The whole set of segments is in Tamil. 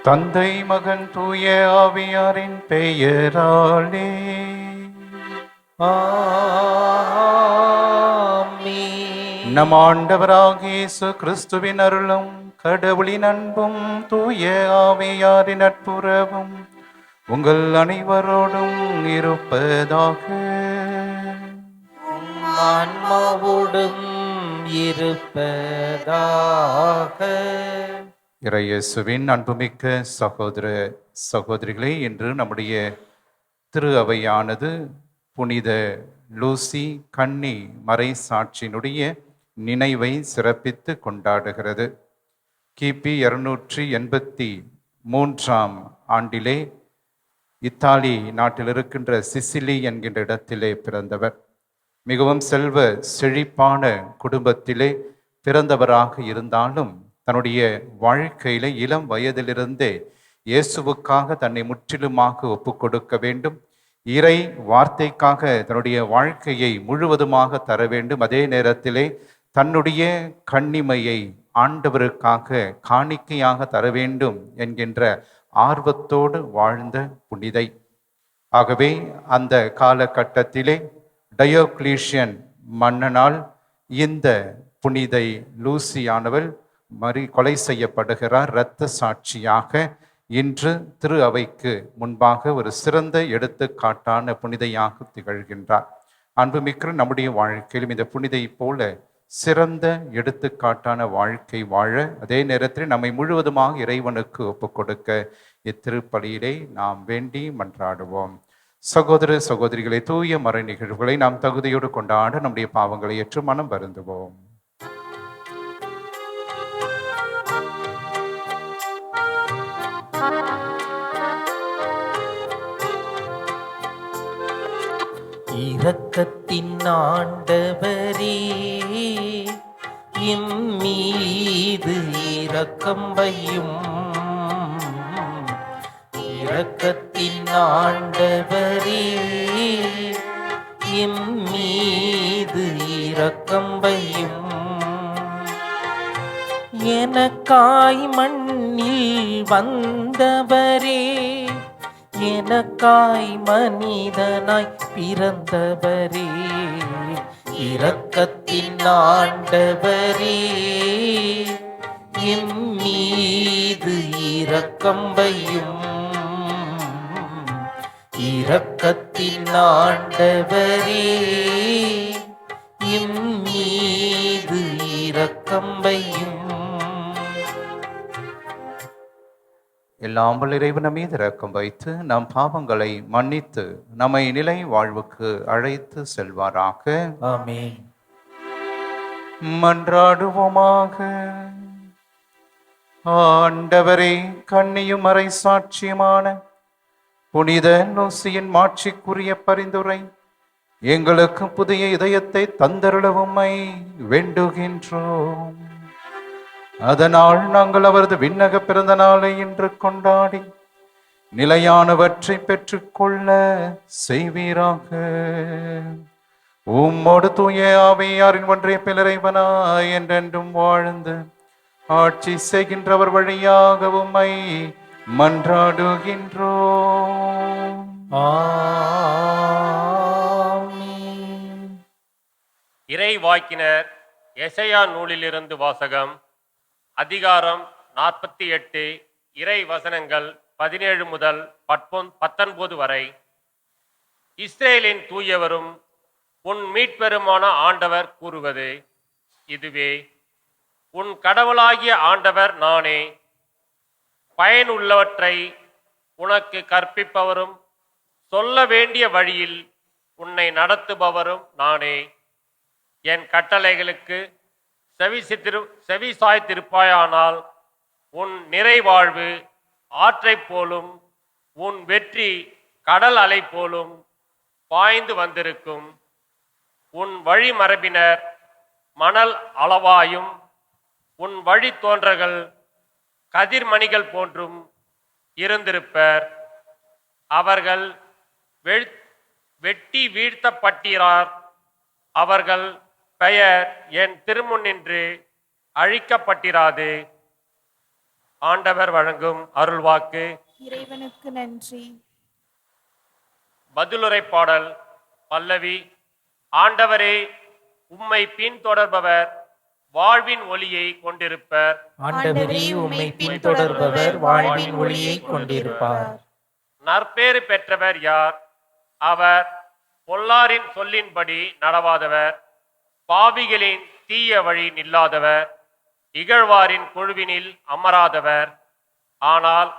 தந்தை மகன் தூய ஆவியாரின் பெயராலே ஆமென். நம் ஆண்டவராகிய இயேசு கிறிஸ்துவின் அருளும் கடவுளின் அன்பும் தூய ஆவியாரின் நட்புறவும் உங்கள் அனைவரோடும் இருப்பதாக. ஆன்மாவோடும் இருப்பதாக. இறையேசுவின் அன்புமிக்க சகோதர சகோதரிகளே, இன்று நம்முடைய திரு அவையானது புனித லூசி கன்னி மறை சாட்சியினுடைய நினைவை சிறப்பித்து கொண்டாடுகிறது. கிபி 283 ஆண்டிலே இத்தாலி நாட்டில் இருக்கின்ற சிசிலி என்கின்ற இடத்திலே பிறந்தவர். மிகவும் செல்வ செழிப்பான குடும்பத்திலே பிறந்தவராக இருந்தாலும் தன்னுடைய வாழ்க்கையில இளம் வயதிலிருந்தே இயேசுவுக்காக தன்னை முற்றிலுமாக ஒப்பு கொடுக்க வேண்டும், இறை வார்த்தைக்காக தன்னுடைய வாழ்க்கையை முழுவதுமாக தர வேண்டும், அதே நேரத்திலே தன்னுடைய கன்னிமையை ஆண்டவருக்காக காணிக்கையாக தர வேண்டும் என்கின்ற ஆர்வத்தோடு வாழ்ந்த புனிதை. ஆகவே அந்த காலகட்டத்திலே டயோக்ளீஷியன் மன்னனால் இந்த புனிதை லூசியானவள் கொலை செய்யப்படுகிறார். இரத்த சாட்சியாக இன்று திரு அவைக்கு முன்பாக ஒரு சிறந்த எடுத்துக்காட்டான புனிதையாக திகழ்கின்றார். அன்புமிக்க நம்முடைய வாழ்க்கையிலும் இந்த புனிதை போல சிறந்த எடுத்துக்காட்டான வாழ்க்கை வாழ, அதே நேரத்தில் நம்மை முழுவதுமாக இறைவனுக்கு ஒப்புக் கொடுக்க இத்திருப்பலியிலே நாம் வேண்டி மன்றாடுவோம். சகோதர சகோதரிகளை, தூய மறை நிகழ்வுகளை நாம் தகுதியோடு கொண்டாட நம்முடைய பாவங்களை ஏற்று மனம் வருந்துவோம். இரக்கத்தின் ஆண்டவரே, இம்மீது இரக்கம் வையும். இரக்கத்தின் ஆண்டவரே, இம்மீது இரக்கம் வையும். எனக்காய் மண்ணில் வந்தவரே, எனக்காய் மனிதனாய் பிறந்தவரே, இரக்கத்தின் ஆண்டவரே, இம்மீது இரக்கம் வையும். இரக்கத்தின் ஆண்டவரே, இம்மீது இரக்கம் வையும். எல்லாம் வல்ல இறைவன் மீது இரக்கம் வைத்து நம் பாவங்களை மன்னித்து நம்மை நிலை வாழ்வுக்கு அழைத்து செல்வாராக. ஆமென். மன்றாடுவோமாக. ஆண்டவரே, கன்னியும் மறை சாட்சியமான புனித லூசியின் மாட்சிக்குரிய பரிந்துரை எங்களுக்கு புதிய இதயத்தை தந்தருளவுமை வேண்டுகின்றோம். அதனால் நாங்கள் அவரது விண்ணக பிறந்த நாளை இன்று கொண்டாடி நிலையானவற்றை பெற்றுக்கொள்ள செய்வீராக. உம்மோடு தூய ஆவியாரின் ஒன்றிய பிளரைவனாய் என்றென்றும் வாழ்ந்து ஆட்சி செய்கின்றவர் வழியாக உம்மை மன்றாடுகின்றோம். ஆமென். இறை வாக்கினர் எசையா நூலிலிருந்து வாசகம். அதிகாரம் 48, இறை வசனங்கள் 17 முதல் 19 வரை. இஸ்ரேலின் தூயவரும் உன் மீட்பெருமான ஆண்டவர் கூறுவது இதுவே: உன் கடவுளாகிய ஆண்டவர் நானே, பயனுள்ளவற்றை உனக்கு கற்பிப்பவரும் சொல்ல வேண்டிய வழியில் உன்னை நடத்துபவரும் நானே. என் கட்டளைகளுக்கு செவி சாய்த்திருப்பாயானால் உன் நிறைவாழ்வு ஆற்றை போலும், உன் வெற்றி கடல் அலை போலும் பாய்ந்து வந்திருக்கும். உன் வழிமரபினர் மணல் அளவாயும், உன் வழி தோன்றர்கள் கதிர்மணிகள் போன்றும் இருந்திருப்பர். அவர்கள் வெட்டி வீழ்த்தப்பட்டார். அவர்கள் பெயர் என் திருமுன்னின்று அழிக்கப்பட்டிராது. ஆண்டவர் வழங்கும் அருள்வாக்கு. இறைவனுக்கு நன்றி. பதிலுரை பாடல் பல்லவி. ஆண்டவரே, உம்மை பின்தொடர்பவர் வாழ்வின் ஒளியை கொண்டிருப்பர். ஆண்டவரே, உம்மை பின்தொடர்பவர் வாழ்வின் ஒளியை கொண்டிருப்பார். நற்பேறு பெற்றவர் யார்? அவர் பொல்லாரின் சொல்லின்படி நடவாதவர், பாவிகளின் தீய வழி நில்லாதவர், இகழ்வாரின் குழுவினில் அமராதவர். ஆனால்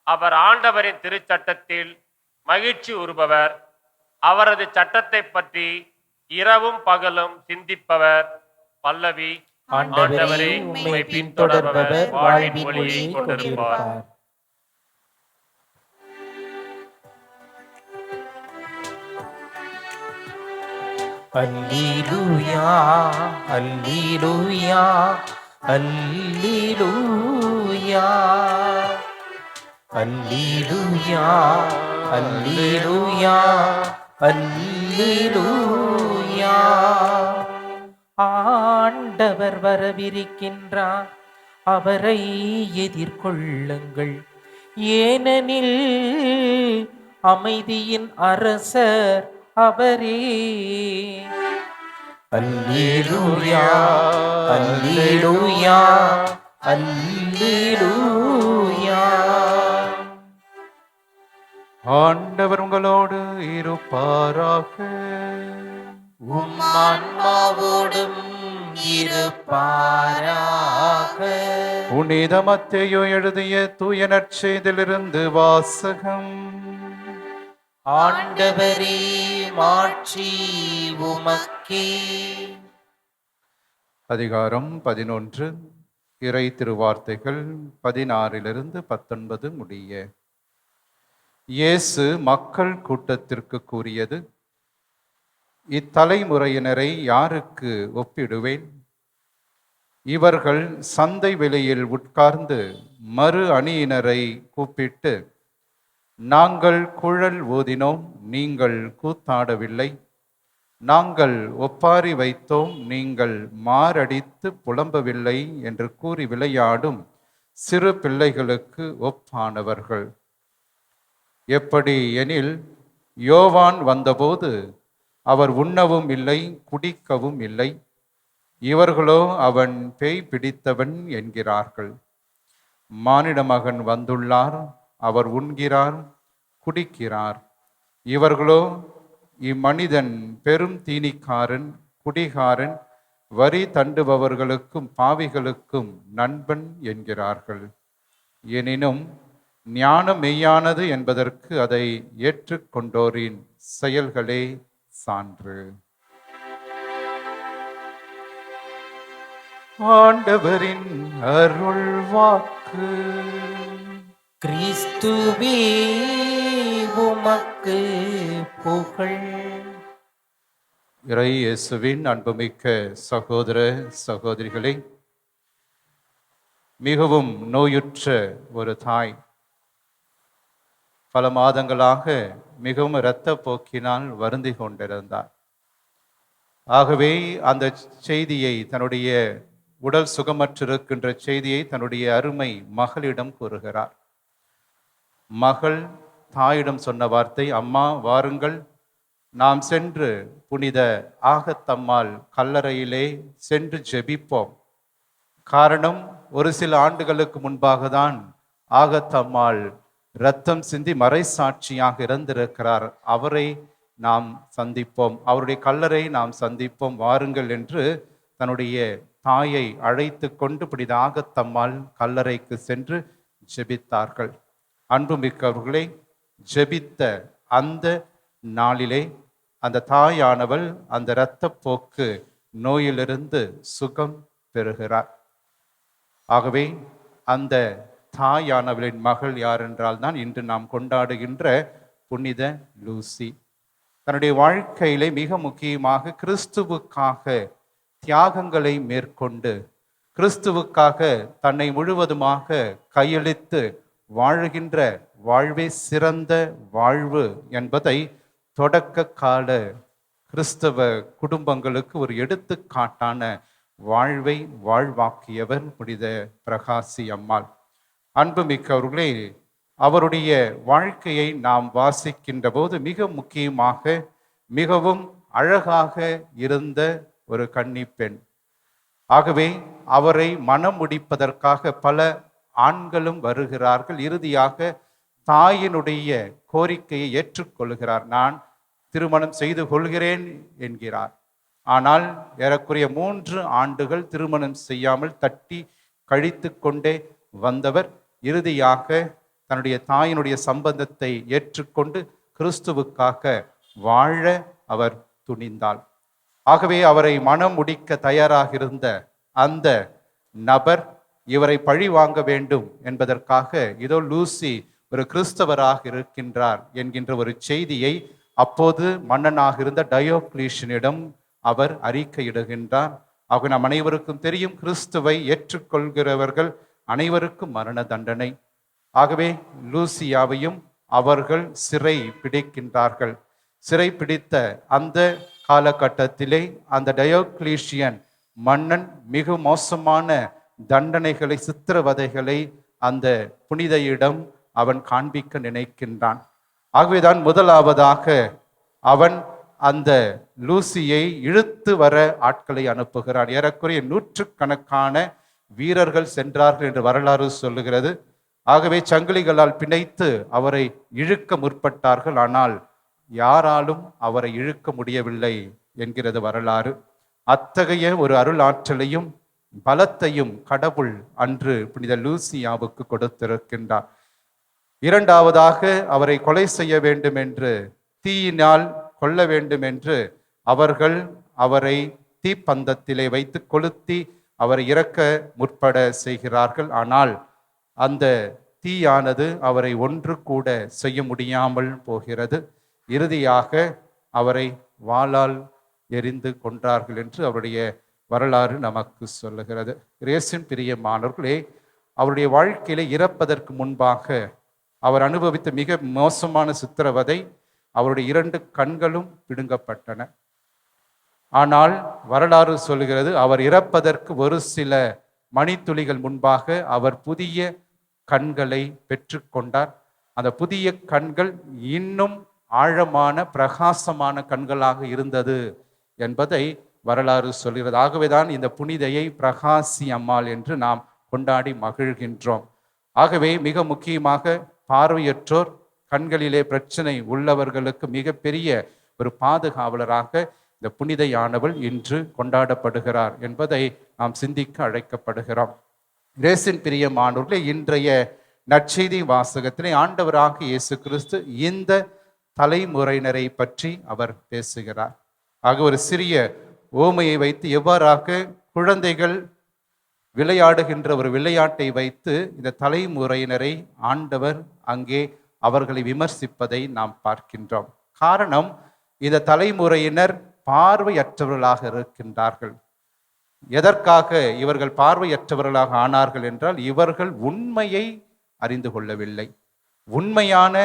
அவர் ஆண்டவரின் திருச்சட்டத்தில் மகிழ்ச்சி உறுபவர். அவரது சட்டத்தை பற்றி இரவும் பகலும் சிந்திப்பவர். பல்லவி. ஆண்டவரே, உம்மை பின்தொடர்பவர் வாழ்வின் ஒளியை கொண்டிருப்பார். அல்லேலூயா, அல்லேலூயா, அல்லேலூயா, அல்லேலூயா, அல்லேலூயா, அல்லேலூயா. ஆண்டவர் வரவிருக்கின்றார், அவரை எதிர்கொள்ளுங்கள். ஏனெனில் அமைதியின் அரசர் அவரே. அல்லேலூயா, அல்லேலூயா, அல்லேலூயா. ஆண்டவர் உங்களோடு இருப்பாராக. உம் ஆன்மாவோடும் இருப்பாராக. புனித மத்தேயு எழுதிய தூய நற்செய்தியிலிருந்து வாசகம். ஆண்டவரே, மாட்சி உமக்கே. அதிகாரம் 11, இறை திருவார்த்தைகள் 16 முடிய. இயேசு மக்கள் கூட்டத்திற்கு கூறியது, இத்தலைமுறையினரை யாருக்கு ஒப்பிடுவேன்? இவர்கள் சந்தை வெளியில் உட்கார்ந்து மறு அணியினரை கூப்பிட்டு, நாங்கள் குழல் ஊதினோம், நீங்கள் கூத்தாடவில்லை. நாங்கள் ஒப்பாரி வைத்தோம், நீங்கள் மாரடித்து புலம்பவில்லை என்று கூறி விளையாடும் சிறு பிள்ளைகளுக்கு ஒப்பானவர்கள். எப்படி எனில், யோவான் வந்தபோது அவர் உண்ணவும் இல்லை, குடிக்கவும் இல்லை. இவர்களோ அவன் பேய் பிடித்தவன் என்கிறார்கள். மானிட மகன் வந்துள்ளார், அவர் உண்கிறார், குடிக்கிறார். இவர்களோ இம்மனிதன் பெரும் தீனிக்காரன், குடிகாரன், வரி தண்டுபவர்களுக்கும் பாவிகளுக்கும் நண்பன் என்கிறார்கள். எனினும் ஞானம் மெய்யானது என்பதற்கு அதை ஏற்றுக்கொண்டோரின் செயல்களே சான்று. ஆண்டவரின் அருள் வாக்கு. கிறிஸ்துவே, உமக்கு புகழ். இறை இயேசுவின் அன்புமிக்க சகோதர சகோதரிகளே, மிகவும் நோயுற்ற ஒரு தாய் பல மாதங்களாக மிகவும் இரத்த போக்கினால் வருந்தி கொண்டிருந்தார். ஆகவே அந்த செய்தியை, தன்னுடைய உடல் சுகமற்றிருக்கின்ற செய்தியை தன்னுடைய அருமை மகளிடம் கூறுகிறார். மகள் தாயிடம் சொன்ன வார்த்தை, அம்மா வாருங்கள், நாம் சென்று புனித ஆகத்தம்மாள் கல்லறையிலே சென்று ஜெபிப்போம். காரணம், ஒரு சில ஆண்டுகளுக்கு முன்பாக தான் ஆகத்தம்மாள் இரத்தம் சிந்தி மறைசாட்சியாக இறந்திருக்கிறார். அவரை நாம் சந்திப்போம், அவருடைய கல்லறை நாம் சந்திப்போம், வாருங்கள் என்று தன்னுடைய தாயை அழைத்து கொண்டு புனித ஆகத்தம்மாள் கல்லறைக்கு சென்று ஜெபித்தார்கள். அன்புமிக்கவர்களே, ஜெபித்த அந்த நாளிலே அந்த தாயானவள் அந்த இரத்தப்போக்கு நோயிலிருந்து சுகம் பெறுகிறார். ஆகவே அந்த தாயானவளின் மகள் யார் என்றால் தான் இன்று நாம் கொண்டாடுகின்ற புனித லூசி. தன்னுடைய வாழ்க்கையிலே மிக முக்கியமாக கிறிஸ்துவுக்காக தியாகங்களை மேற்கொண்டு, கிறிஸ்துவுக்காக தன்னை முழுவதுமாக கையளித்து வாழுகின்ற வாழ்வே சிறந்த வாழ்வு என்பதை தொடக்க கால கிறிஸ்தவ குடும்பங்களுக்கு ஒரு எடுத்துக்காட்டான வாழ்வை வாழ்வாக்கியவர் புனித பிரகாசி அம்மாள். அன்புமிக்கவர்களே, அவருடைய வாழ்க்கையை நாம் வாசிக்கின்ற போது மிக முக்கியமாக மிகவும் அழகாக இருந்த ஒரு கன்னிப்பெண். ஆகவே அவரை மனம் முடிப்பதற்காக பல ஆண்களும் வருகிறார்கள். இறுதியாக தாயினுடைய கோரிக்கையை ஏற்றுக்கொள்கிறார். நான் திருமணம் செய்து கொள்கிறேன் என்கிறார். ஆனால் ஏறக்குறைய 3 ஆண்டுகள் திருமணம் செய்யாமல் தட்டி கழித்து கொண்டே வந்தவர் இறுதியாக தன்னுடைய தாயினுடைய சம்பந்தத்தை ஏற்றுக்கொண்டு கிறிஸ்துவுக்காக வாழ அவர் துணிந்தாள். ஆகவே அவரை மனம் முடிக்க தயாராக இருந்த அந்த நபர் இவரை பழி வாங்க வேண்டும் என்பதற்காக இதோ லூசி ஒரு கிறிஸ்தவராக இருக்கின்றார் என்கின்ற ஒரு செய்தியை அப்போது மன்னனாக இருந்த டயோக்ளீஷியனிடம் அவர் அறிக்கையிடுகின்றார். ஆக நம் அனைவருக்கும் தெரியும், கிறிஸ்துவை ஏற்றுக்கொள்கிறவர்கள் அனைவருக்கும் மரண தண்டனை. ஆகவே லூசியாவையும் அவர்கள் சிறை பிடிக்கின்றார்கள். சிறை பிடித்த அந்த காலகட்டத்திலே அந்த டயோக்ளீஷியன் மன்னன் மிக மோசமான தண்டனைகளை, சித்திரவதைகளை அந்த புனிதையிடம் அவன் காண்பிக்க நினைக்கின்றான். ஆகவேதான் முதலாவதாக அவன் அந்த லூசியை இழுத்து வர ஆட்களை அனுப்புகிறான். ஏறக்குறைய 100கணக்கான வீரர்கள் சென்றார்கள் என்று வரலாறு சொல்லுகிறது. ஆகவே சங்கிலிகளால் பிணைத்து அவரை இழுக்க முற்பட்டார்கள். ஆனால் யாராலும் அவரை இழுக்க முடியவில்லை என்கிறது வரலாறு. அத்தகைய ஒரு அருள் ஆற்றலையும் பலத்தையும் கடவுள் அன்று புனித லூசியாவுக்கு கொடுத்திருக்கின்றார். இரண்டாவதாக அவரை கொலை செய்ய வேண்டும் என்று, தீயினால் கொல்ல வேண்டும் என்று அவர்கள் அவரை தீப்பந்தத்திலே வைத்து கொளுத்தி அவரை இறக்க முற்பட செய்கிறார்கள். ஆனால் அந்த தீயானது அவரை ஒன்று கூட செய்ய முடியாமல் போகிறது. இறுதியாக அவரை வாளால் எரிந்து கொன்றார்கள் என்று அவருடைய வரலாறு நமக்கு சொல்லுகிறது. இயேசுவின் பிரியமானவர்களே, அவருடைய வாழ்க்கையில இறப்பதற்கு முன்பாக அவர் அனுபவித்த மிக மோசமான சித்திரவதை, அவருடைய 2 கண்களும் பிடுங்கப்பட்டன. ஆனால் வரலாறு சொல்லுகிறது, அவர் இறப்பதற்கு ஒரு சில மணித்துளிகள் முன்பாக அவர் புதிய கண்களை பெற்று கொண்டார். அந்த புதிய கண்கள் இன்னும் ஆழமான பிரகாசமான கண்களாக இருந்தது என்பதை வரலாறு சொல்கிறது. ஆகவேதான் இந்த புனிதையை பிரகாசி அம்மாள் என்று நாம் கொண்டாடி மகிழ்கின்றோம். ஆகவே மிக முக்கியமாக பார்வையற்றோர், கண்களிலே பிரச்சனை உள்ளவர்களுக்கு மிகப்பெரிய ஒரு பாதுகாவலராக இந்த புனிதையானவள் இன்று கொண்டாடப்படுகிறார் என்பதை நாம் சிந்திக்க அழைக்கப்படுகிறோம். இயேசுவின் பிரியமானவர்களே, இன்றைய நற்செய்தி வாசகத்திலே ஆண்டவராக இயேசு கிறிஸ்து இந்த தலைமுறையினரை பற்றி அவர் பேசுகிறார். ஆக ஒரு சிறிய ஓமையை வைத்து எவ்வாறாக குழந்தைகள் விளையாடுகின்ற ஒரு விளையாட்டை வைத்து இந்த தலைமுறையினரை ஆண்டவர் அங்கே அவர்களை விமர்சிப்பதை நாம் பார்க்கின்றோம். காரணம், இந்த தலைமுறையினர் பார்வையற்றவர்களாக இருக்கின்றார்கள். எதற்காக இவர்கள் பார்வையற்றவர்களாக ஆனார்கள் என்றால், இவர்கள் உண்மையை அறிந்து கொள்ளவில்லை. உண்மையான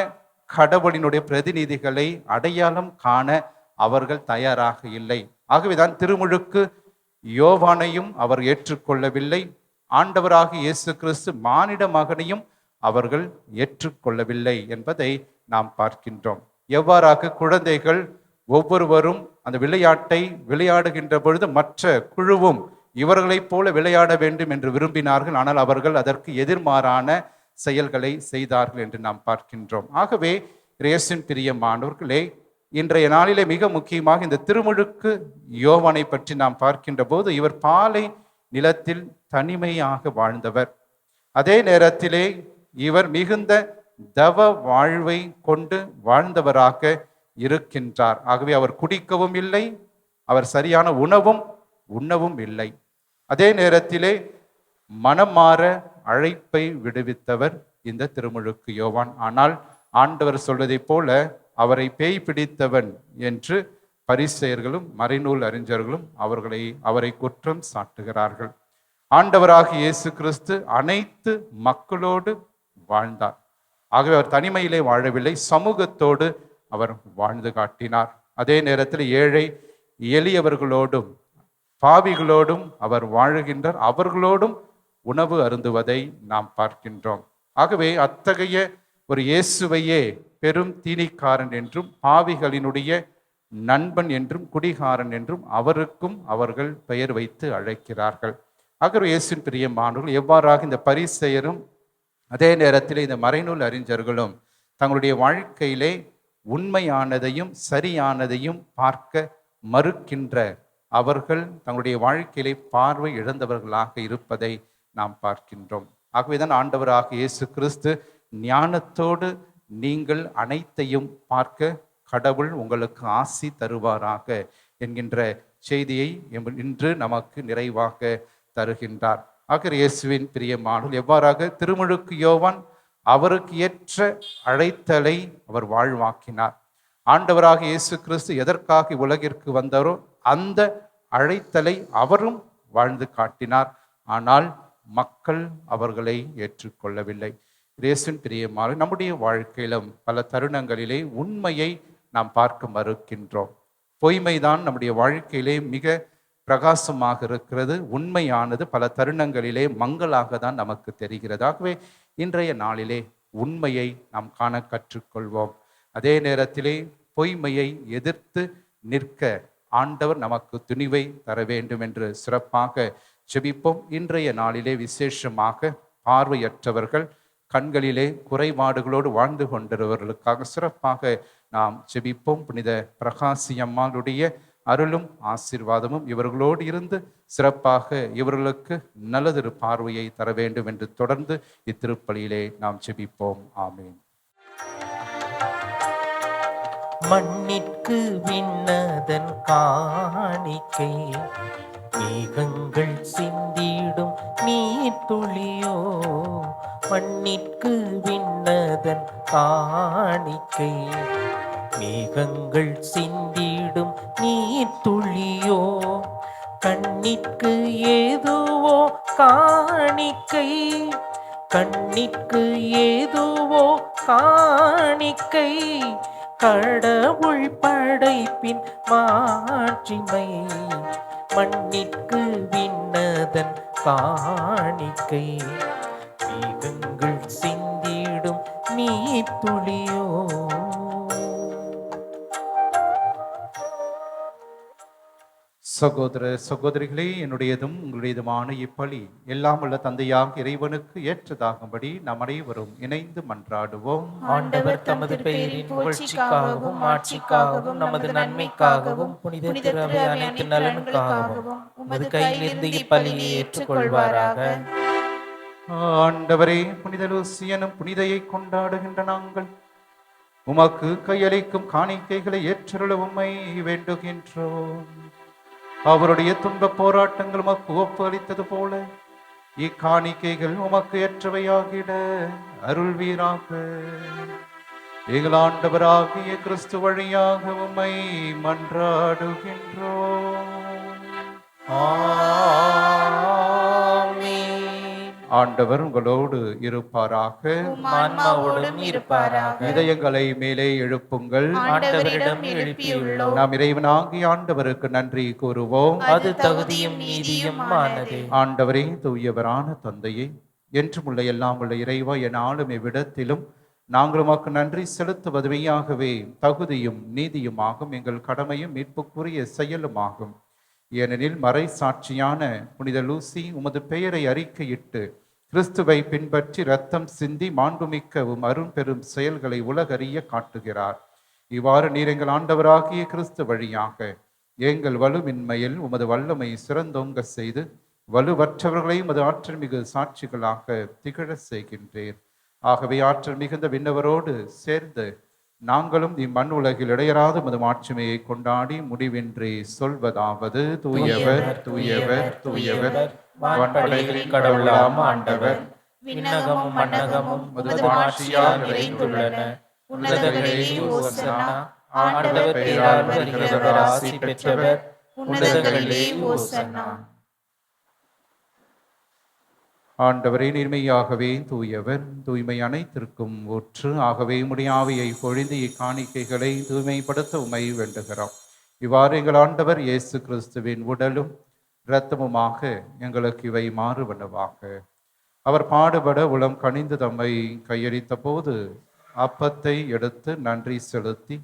கடவுளினுடைய பிரதிநிதிகளை அடையாளம் காண அவர்கள் தயாராக இல்லை. ஆகவேதான் திருமுழுக்கு யோவானையும் அவர் ஏற்றுக்கொள்ளவில்லை. ஆண்டவராக இயேசு கிறிஸ்து மானிட மகனையும் அவர்கள் ஏற்றுக்கொள்ளவில்லை என்பதை நாம் பார்க்கின்றோம். எவ்வாறாக குழந்தைகள் ஒவ்வொருவரும் அந்த விளையாட்டை விளையாடுகின்ற பொழுது மற்ற குழுவும் இவர்களைப் போல விளையாட வேண்டும் என்று விரும்பினார்கள். ஆனால் அவர்கள் அதற்கு எதிர்மாறான செயல்களை செய்தார்கள் என்று நாம் பார்க்கின்றோம். ஆகவே இயேசுவின் பிரியமானவர்களே, இன்றைய நாளிலே மிக முக்கியமாக இந்த திருமுழுக்கு யோவானை பற்றி நாம் பார்க்கின்ற போது, இவர் பாலை நிலத்தில் தனிமையாக வாழ்ந்தவர். அதே நேரத்திலே இவர் மிகுந்த தவ வாழ்வை கொண்டு வாழ்ந்தவராக இருக்கின்றார். ஆகவே அவர் குடிக்கவும் இல்லை, அவர் சரியான உணவும் உண்ணவும் இல்லை. அதே நேரத்திலே மனம் மாற அழைப்பை விடுவித்தவர் இந்த திருமுழுக்கு யோவான். ஆனால் ஆண்டவர் சொல்வதைப் போல அவரை பேய் பிடித்தவன் என்று பரிசேயர்களும் மறைநூல் அறிஞர்களும் அவரை குற்றம் சாட்டுகிறார்கள். ஆண்டவராக இயேசு கிறிஸ்து அனைத்து மக்களோடு வாழ்ந்தார். ஆகவே அவர் தனிமையிலே வாழவில்லை, சமூகத்தோடு அவர் வாழ்ந்து காட்டினார். அதே நேரத்தில் ஏழை எளியவர்களோடும் பாவிகளோடும் அவர் வாழுகின்றார். அவர்களோடும் உணவு அருந்துவதை நாம் பார்க்கின்றோம். ஆகவே அத்தகைய ஒரு இயேசுவையே பெரும் தீனிக்காரன் என்றும் பாவிகளினுடைய நண்பன் என்றும் குடிகாரன் என்றும் அவருக்கும் அவர்கள் பெயர் வைத்து அழைக்கிறார்கள். ஆகவே இயேசுவின் பிரியமானவர்கள் எவ்வாறாக இந்த பரிசேயரும் அதே நேரத்தில் இந்த மறைநூல் அறிஞர்களும் தங்களுடைய வாழ்க்கையிலே உண்மையானதையும் சரியானதையும் பார்க்க மறுக்கின்ற அவர்கள் தங்களுடைய வாழ்க்கையிலே பார்வை இழந்தவர்களாக இருப்பதை நாம் பார்க்கின்றோம். ஆகவேதான் ஆண்டவராக இயேசு கிறிஸ்து ஞானத்தோடு நீங்கள் அனைத்தையும் பார்க்க கடவுள் உங்களுக்கு ஆசி தருவாராக என்கின்ற செய்தியை இன்று நமக்கு நிறைவாக தருகின்றார். ஆக இயேசுவின் பிரியமானவர்கள் எவ்வாறாக திருமுழுக்கு யோவான் அவருக்கு ஏற்ற அழைத்தலை அவர் வாழ்வாக்கினார். ஆண்டவராக இயேசு கிறிஸ்து எதற்காக உலகிற்கு வந்தாரோ அந்த அழைத்தலை அவரும் வாழ்ந்து காட்டினார். ஆனால் மக்கள் அவர்களை ஏற்றுக்கொள்ளவில்லை. இயேசுவின் பிரியமானவர்களே, நம்முடைய வாழ்க்கையிலும் பல தருணங்களிலே உண்மையை நாம் பார்க்க மறுக்கின்றோம். பொய்மைதான் நம்முடைய வாழ்க்கையிலே மிக பிரகாசமாக இருக்கிறது. உண்மையானது பல தருணங்களிலே மங்களாக தான் நமக்கு தெரிகிறது. ஆகவே இன்றைய நாளிலே உண்மையை நாம் காண கற்றுக்கொள்வோம். அதே நேரத்திலே பொய்மையை எதிர்த்து நிற்க ஆண்டவர் நமக்கு துணிவை தர வேண்டும் என்று சிறப்பாக ஜெபிப்போம். இன்றைய நாளிலே விசேஷமாக பார்வையற்றவர்கள், கண்களிலே குறைபாடுகளோடு வாழ்ந்து கொண்டிருவர்களுக்காக சிறப்பாக நாம் ஜெபிப்போம். புனித பிரகாசி அம்மாளுடைய அருளும் ஆசீர்வாதமும் இவர்களோடு இருந்து சிறப்பாக இவர்களுக்கு நல்லதொரு பார்வையை தர வேண்டும் என்று தொடர்ந்து இத்திருப்பலியிலே நாம் ஜெபிப்போம். ஆமீன். மண்ணிற்கு விண்ணதன் காணிக்கை, மேகங்கள் சிந்திடும் நீர் துளியோ. மண்ணிற்கு விண்ணதன் காணிக்கை, மேகங்கள் சிந்திடும் நீர் துளியோ. கண்ணிற்கு ஏதுவோ காணிக்கை, கண்ணிற்கு ஏதுவோ காணிக்கை. கடவுள் படைப்பின் மாட்சிமை, மண்ணிற்கு விண்ணதன் காணிக்கை. மேகங்கள் சிந்திடும் நீர் துளியோ. சகோதர சகோதரிகளே, என்னுடையதும் உங்களுடையதுமான இப்பலி எல்லாம் உள்ள தந்தையாக இறைவனுக்கு ஏற்றதாகும்படி நாம் அனைவரும் இணைந்து மன்றாடுவோம். ஆண்டவர் தமது பெயரின் புகழ்ச்சிக்காகவும் ஆட்சிக்காகவும் நமது நன்மைக்காகவும் புனித திரு அவை அனைத்து நலனுக்காகவும் உமது கையிலிருந்து இப்பலியை ஏற்றுக்கொள்வாராக. ஆண்டவரே, புனித லூசியனும் புனிதையை கொண்டாடுகின்ற நாங்கள் உமக்கு கையளிக்கும் காணிக்கைகளை ஏற்றருள உம்மை வேண்டுகின்றோம். அவருடைய துன்ப போராட்டங்கள் உமக்கு ஒப்பு அளித்தது போல இக்காணிக்கைகள் உமக்கு ஏற்றவையாகிட அருள்வீராக. எங்கள் ஆண்டவராகிய கிறிஸ்து வழியாக உம்மை மன்றாடுகின்றோம். ஆண்டவர் உங்களோடு இருப்பாராக. ஆன்மாவோடும் இருப்பாராக. இதயங்களை மேலே எழுப்புங்கள். ஆண்டவரிடம் எழுப்பியுள்ளோம். நாம் இறைவனாகிய ஆண்டவருக்கு நன்றி கூறுவோம். அது தகுதியும் நீதியும் ஆனதே. ஆண்டவரே, தூயவரான தந்தையே, என்றும் உள்ள எல்லாம் உள்ள இறைவா, என் ஆளும் இவ்விடத்திலும் நாங்கள் உமக்கு நன்றி செலுத்துவது மெய்யாகவே தகுதியும் நீதியுமாகும், எங்கள் கடமையும் மீட்புக்குரிய செயலுமாகும். ஏனெனில் மறை சாட்சியான புனித லூசி உமது பெயரை அறிக்கையிட்டு கிறிஸ்துவை பின்பற்றி இரத்தம் சிந்தி மாண்புமிக்கவும் அரும் பெரும் செயல்களை உலகறிய காட்டுகிறார். இவ்வாறு நீர் எங்கள் ஆண்டவராகிய கிறிஸ்து வழியாக எங்கள் வலுவின்மையில் உமது வல்லமை சிறந்தோங்க செய்து வலுவற்றவர்களை உமது ஆற்றல் மிகு சாட்சிகளாக திகழ செய்கின்றேன். ஆகவே ஆற்றல் மிகுந்த விண்ணவரோடு சேர்ந்து நாங்களும் இம்மண் உலகில் இடையராத உமது மாட்சிமையை கொண்டாடி முடிவின்றி சொல்வதாவது: தூயவர் தூயவர் தூயவர், வான்படைகளின் கடவுளாம் ஆண்டவர். விண்ணகமும் மண்ணகமும் உமது ஆட்சியால் நிறைந்துள்ளன. உன்னதங்களிலே ஓசன்னா. ஆண்டவர் பெயரால் வருகிறவர் ஆசி பெற்றவர். உன்னதங்களிலே ஓசன்னா. ஆண்டவரே, நீர்மையாகவே தூயவர், தூய்மை அனைத்திற்கும் ஊற்று. ஆகவே உம்முடைய ஆவியை பொழிந்து இக்காணிக்கைகளை தூய்மைப்படுத்த உம்மை வேண்டுகிறோம். இவ்வாறு எங்கள் ஆண்டவர் இயேசு கிறிஸ்துவின் உடலும் இரத்தமுமாக எங்களுக்கு இவை மாறுவனவாக. அவர் பாடுபட உளம் கனிந்து தம்மை கையளித்த போது அப்பத்தை எடுத்து நன்றி செலுத்தி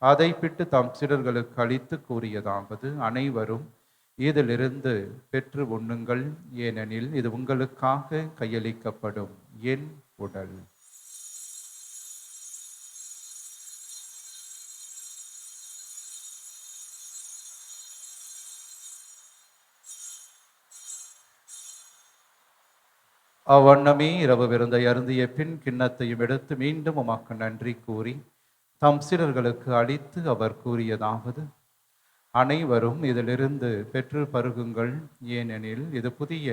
அதை பிட்டு தம் சீடர்களுக்கு அளித்து கூறியதாவது, அனைவரும் இதிலிருந்து பெற்று உண்ணுங்கள், ஏனெனில் இது உங்களுக்காக கையளிக்கப்படும் என் உடல். அவ்வண்ணமே இரவு விருந்தை அருந்திய பின் கிண்ணத்தையும் எடுத்து மீண்டும் உமக்கு நன்றி கூறி தம் சீடர்களுக்கு அளித்து அவர் கூறியதாவது, அனைவரும் இதிலிருந்து பெற்று பருகுங்கள், ஏனெனில் இது புதிய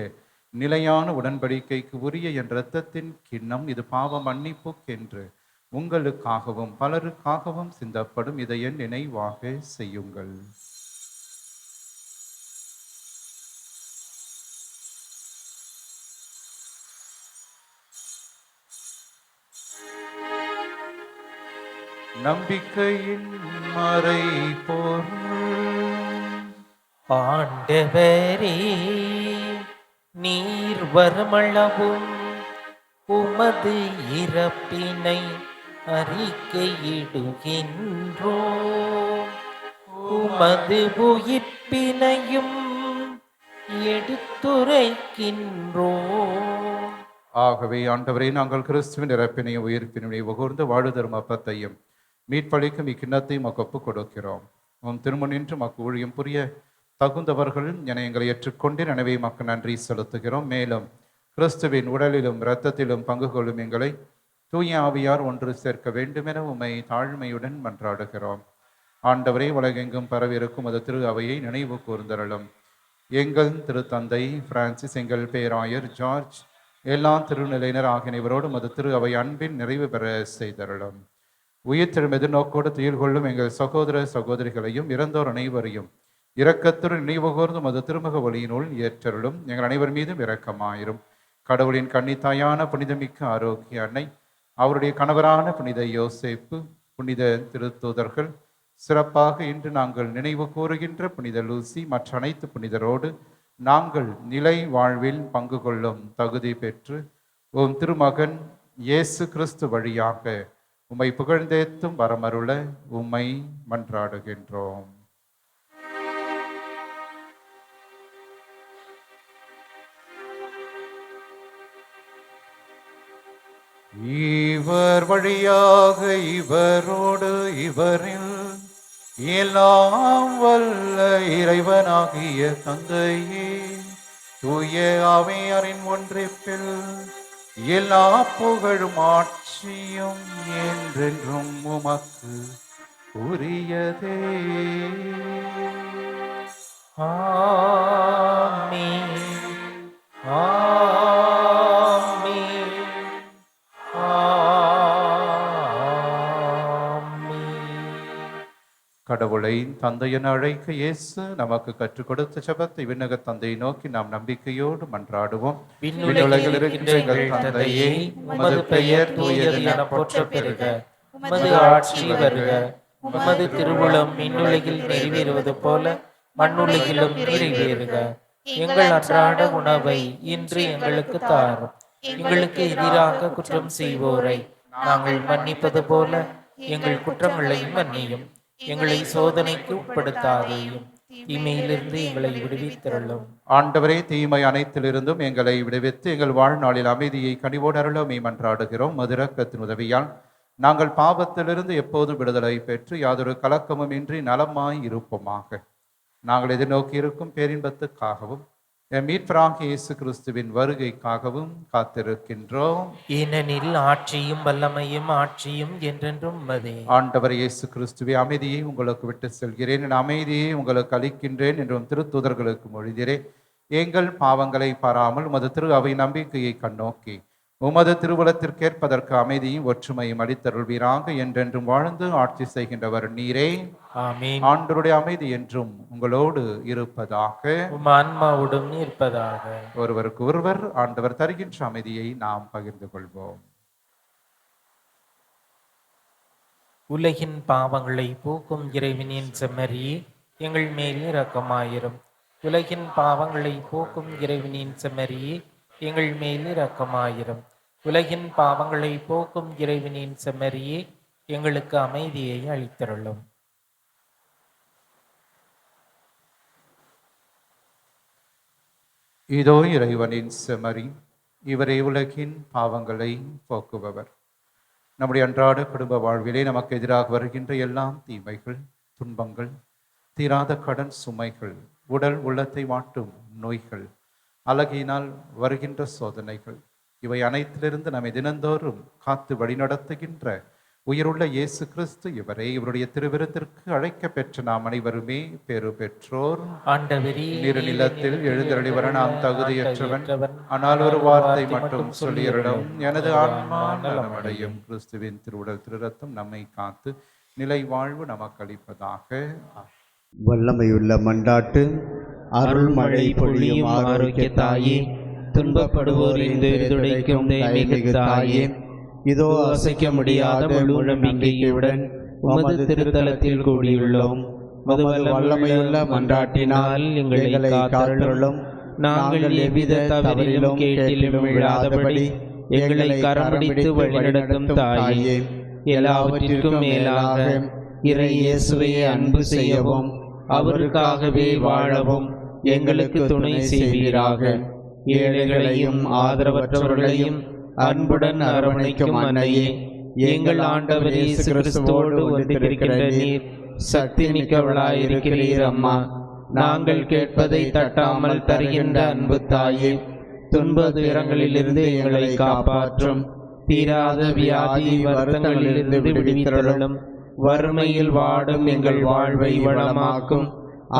நிலையான உடன்படிக்கைக்கு உரிய என் இரத்தத்தின் கிண்ணம். இது பாவ மன்னிப்புக்கென்று உங்களுக்காகவும் பலருக்காகவும் சிந்தப்படும். இதை என் நினைவாக செய்யுங்கள். நம்பிக்கையின் மறைபொருள். ஆண்டவரே, நீர் வருமளவும் உமது இறப்பினை அறிக்கையிடுகின்றோம், உமது உயிர்ப்பினையும் எடுத்துரைக்கின்றோம். ஆகவே ஆண்டவரே, நாங்கள் கிறிஸ்துவின் இறப்பினையும் உயிர்ப்பினையும் உகர்ந்து வாழுதரும் அப்பத்தையும் மீட்பளிக்கும் இக்கிண்ணத்தையும் மக்கு ஒப்புக் கொடுக்கிறோம். உம் திருமணின்று மக்கு ஊழியம் புரிய தகுந்தவர்கள் என எங்களை ஏற்றுக்கொண்டு எனவே மக்கு நன்றி செலுத்துகிறோம். மேலும் கிறிஸ்துவின் உடலிலும் இரத்தத்திலும் பங்கு கொள்ளும் எங்களை தூய ஆவியார் ஒன்று சேர்க்க வேண்டுமென உம்மை தாழ்மையுடன் மன்றாடுகிறோம். ஆண்டவரே, உலகெங்கும் பரவியிருக்கும் அது திரு அவையை நினைவு கூர்ந்தருளும். எங்கள் திருத்தந்தை பிரான்சிஸ், எங்கள் பேராயர் ஜார்ஜ், எல்லா திருநிலையினர் ஆகியவரோடும் அது திரு அவை அன்பின் நிறைவு பெற செய்தருளும். உயிர் திரும் எதிர்நோக்கோடு துயில் கொள்ளும் எங்கள் சகோதர சகோதரிகளையும் இறந்தோர் அனைவரையும் இரக்கத்துடன் நினைவுகூர்ந்தும் அது திருமுக ஒளியினுள் ஏற்றருளும். எங்கள் அனைவர் மீதும் இரக்கமாயிரும். கடவுளின் கன்னித்தாயான புனிதமிக்க ஆரோக்கிய அன்னை, அவருடைய கணவரான புனித யோசேப்பு, புனித திருத்தூதர்கள், சிறப்பாக இன்று நாங்கள் நினைவு கூறுகின்ற புனித லூசி மற்ற அனைத்து புனிதரோடு நாங்கள் நிலை வாழ்வில் பங்கு கொள்ளும் தகுதி பெற்று உம் திருமகன் இயேசு கிறிஸ்து வழியாக உம்மை புகழ்ந்தேத்தும் வரமருள உம்மை மன்றாடுகின்றோம். இவர் வழியாக இவரோடு இவரில் எல்லாம் வல்ல இறைவனாகிய தந்தையே, தூய ஆவியாரின் ஒன்றிப்பில் எல்லா புகழும் ஆட்சியும் என்றென்றும் உமக்கு உரியதே. ஆமென். ஆமென். கடவுளை தந்தை என அழைக்க இயேசு நமக்கு கற்றுக் கொடுத்த ஜெபத்தை விண்ணக தந்தையை நோக்கி நாம் நம்பிக்கையோடு மன்றாடுவோம். விண்ணுலகில் இருக்கின்ற எங்கள் தந்தையே, உமது பெயர் தூயது என போற்றப் பெறுக. உமது ஆட்சி வருக. உமது திருவுளம் விண்ணுலகில் நிறைவேறுவது போல மண்ணுலகிலும் நிறைவேறுக. எங்கள் அன்றாட உணவை இன்று எங்களுக்கு தாரும். எங்களுக்கு எதிராக குற்றம் செய்வோரை நாங்கள் மன்னிப்பது போல எங்கள் குற்றங்களை மன்னியும். எங்களை சோதனைக்கு உட்படுத்தாதேயும், தீமையிலிருந்து எங்களை விடுவித்தருளும். ஆண்டவரே, தீமை அனைத்திலிருந்தும் எங்களை விடுவித்து எங்கள் வாழ்நாளில் அமைதியை கனிவோடு அருள மன்றாடுகிறோம். மதுரக்கத்தின் உதவியால் நாங்கள் பாவத்திலிருந்து எப்போதும் விடுதலை பெற்று யாதொரு கலக்கமும் இன்றி நலமாய் இருப்போமாக. நாங்கள் எதிர்நோக்கி இருக்கும் பேரின்பத்துக்காகவும் மீட்பராகிய இயேசு கிறிஸ்துவின் வருகைக்காகவும் காத்திருக்கின்றோம். ஏனெனில் ஆட்சியும் வல்லமையும் ஆட்சியும் என்றென்றும் உமதே. ஆண்டவர் இயேசு கிறிஸ்துவே, அமைதியை உங்களுக்கு விட்டு செல்கிறேன், என் அமைதியை உங்களுக்கு அளிக்கின்றேன் என்றும் திருத்தூதர்களுக்கு மொழிகிறேன். எங்கள் பாவங்களை பாராமல் உமது திரு அவை நம்பிக்கையை கண்ணோக்கி உமது திருவுலத்திற்கேற்பதற்கு அமைதியும் ஒற்றுமையும் அளித்தருள்வீராக. என்றென்றும் வாழ்ந்து ஆட்சி செய்கின்றவர் நீரே. ஆமென். ஆண்டவருடைய அமைதி என்றும் உங்களோடு இருப்பதாக. உம் ஆன்மாவோடும் இருப்பதாக. ஒருவருக்கு ஒருவர் ஆண்டவர் தருகின்ற அமைதியை நாம் பகிர்ந்து கொள்வோம். உலகின் பாவங்களை போக்கும் இறைவனின் செம்மறியே, எங்கள் மேல் இரக்கமாயிரும். உலகின் பாவங்களை போக்கும் இறைவனின் செம்மறியே, எங்கள் மேல் இரக்கமாயிரும். உலகின் பாவங்களை போக்கும் இறைவனின் செம்மறியே, எங்களுக்கு அமைதியை அளித்தருளும். இதோ இறைவனின் செமரி, இவரே உலகின் பாவங்களை போக்குபவர். நம்முடைய அன்றாட குடும்ப வாழ்விலே நமக்கு எதிராக வருகின்ற எல்லாம் தீமைகள், துன்பங்கள், தீராத கடன் சுமைகள், உடல் உள்ளத்தை வாட்டும் நோய்கள், அழகினால் வருகின்ற சோதனைகள், இவை அனைத்திலிருந்து நம்மை தினந்தோறும் காத்து வழிநடத்துகின்ற உயிருள்ள இயேசு கிறிஸ்து இவரே. இவருடைய திருவிருந்திற்கு அழைக்க பெற்ற நாம் அனைவருமே பேறு பெற்றோர். நிலத்தில் எழுந்தருளி வர நாம் தகுதியற்றவன், ஆனால் ஒரு வார்த்தை மட்டும் சொல்லியரிடம் எனது ஆன்மா நலமடையும். கிறிஸ்துவின் திருவுடல் திருரத்தம் நம்மை காத்து நிலை வாழ்வு நமக்கு அளிப்பதாக. வல்லமையுள்ள மண்டாட்டு அருள்மழை பொழியும் ஆரோக்கிய தாயே, துன்பப்படுவோரின் துடைக்கும் மிகு தாயே, இதோ அசைக்க முடியாத முழு நம்பிக்கையுடன் உமது திருத்தலத்தில் கூடியுள்ளோம். உமது வல்லமையுள்ள மன்றாட்டினால் எங்களை காத்தருளும். நாங்கள் எவ்வித தவறிலும் கேட்டிலும் விழாதபடி எங்களை கரம்பிடித்து வழிநடத்தும் தாயே, எல்லாவற்றிற்கும் மேலாக இறை இயேசுவை அன்பு செய்யவும் அவருக்காகவே வாழவும் எங்களுக்கு துணை செய்வீராக. ஏழைகளையும் ஆதரவற்றவர்களையும் அன்புடன் அரவணைக்கும் அன்னையே, எங்கள் ஆண்டவர் இயேசு கிறிஸ்துவோடு ஒன்றிருக்கின்ற நீர் சக்தி மிக்கவளாயிருக்கிறீர் அம்மா. நாங்கள் கேட்பதை தட்டாமல் தருகின்ற அன்பு தாயே, துன்ப துயரங்களிலிருந்து எங்களை காப்பாற்றும். தீராத வியாதி வருத்தங்களிலிருந்து விடுவித்தருளும். வறுமையில் வாடும் எங்கள் வாழ்வை வளமாக்கும்.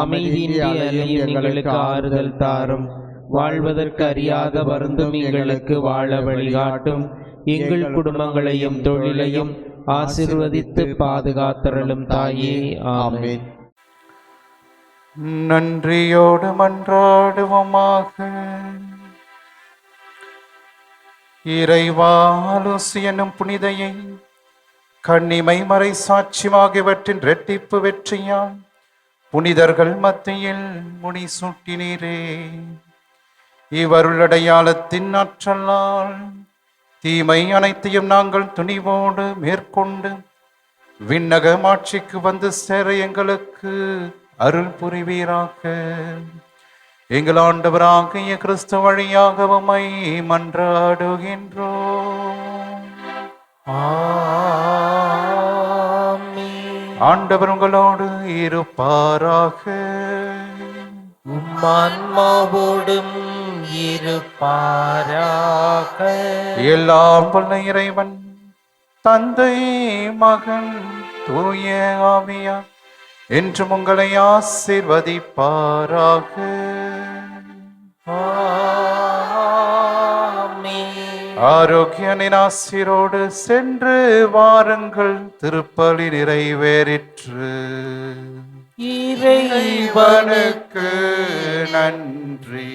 அமைதியின்றி அலையும் எங்களுக்கு ஆறுதல் தாரும். வாழ்வதற்கு அறியாத வருந்தும் எங்களுக்கு வாழ வழிகாட்டும். எங்கள் குடும்பங்களையும் தொழிலையும் ஆசீர்வதித்து பாதுகாத்தருளும் தாயே, ஆமென். நன்றியோடு மன்றாடுவோமாக. இறைவா, லூசி எனும் புனிதையை கண்ணிமை மறை சாட்சியமாகியவற்றின் இரட்டிப்பு வெற்றியால் புனிதர்கள் மத்தியில் முடி சூட்டினீரே. இவருளடையாளத்தின் ஆற்றலால் தீமை அனைத்தையும் நாங்கள் துணிவோடு மேற்கொண்டு விண்ணக மாட்சிக்கு வந்து சேர எங்களுக்கு அருள் புரிவீராக. எங்கள் ஆண்டவராகிய கிறிஸ்து வழியாக உம்மை மன்றாடுகின்றோம். ஆண்டவர் உங்களோடு இருப்பாராக. உம்மான்மாவோடும் இருப்பாராக. எல்லாம் வல்ல இறைவன் தந்தை, மகன், தூய ஆவியார் என்றும் உங்களை ஆசீர்வதிப்பாராக. ஆரோக்கியனின் ஆசீரோடு சென்று வாருங்கள். திருப்பலி நிறைவேறிற்று. இறைவனுக்கு நன்றி.